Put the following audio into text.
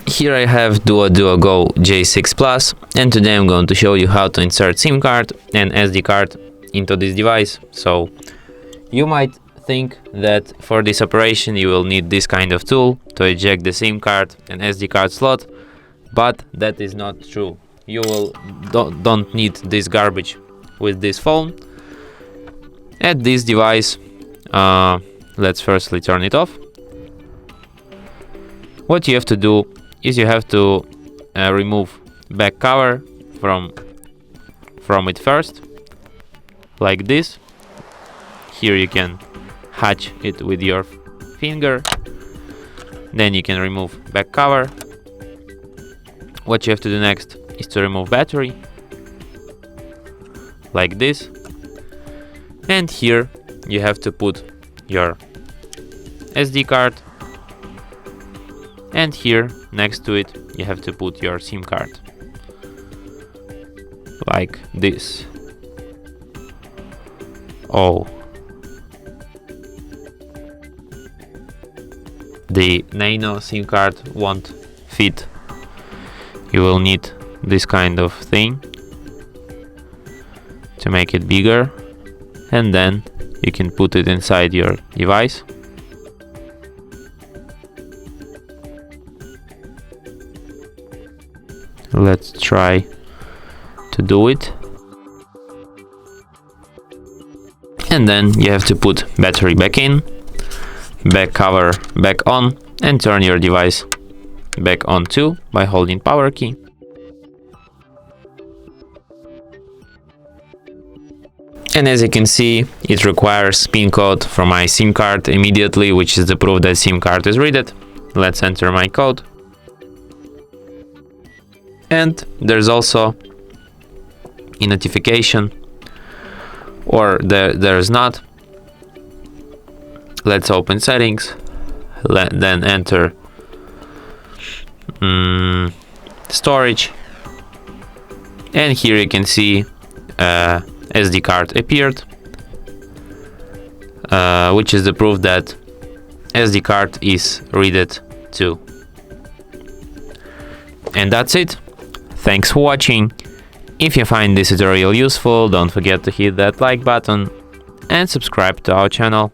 Here I have DUODUOGO J6 Plus, and today I'm going to show you how to insert SIM card and SD card into this device. So you might think that for this operation you will need this kind of tool to eject the SIM card and SD card slot, but that is not true. You don't need this garbage with this phone. At this device, let's firstly turn it off. What you have to do is you have to remove back cover from it first, like this. Here you can hatch it with your finger, then you can remove back cover. What you have to do next is to remove battery, like this, and here you have to put your SD card, and here next to it you have to put your SIM card, like this. Oh, the Nano SIM card won't fit. You will need this kind of thing to make it bigger, and then you can put it inside your device. Let's try to do it. And then you have to put battery back in, back cover back on, and turn your device back on too by holding power key. And as you can see, it requires PIN code from my SIM card immediately, which is the proof that SIM card is read. Let's enter my code. And there's also a notification, or there's not. Let's open settings, then enter storage, and here you can see SD card appeared, which is the proof that SD card is read too. And that's it. Thanks for watching. If you find this tutorial useful, don't forget to hit that like button and subscribe to our channel.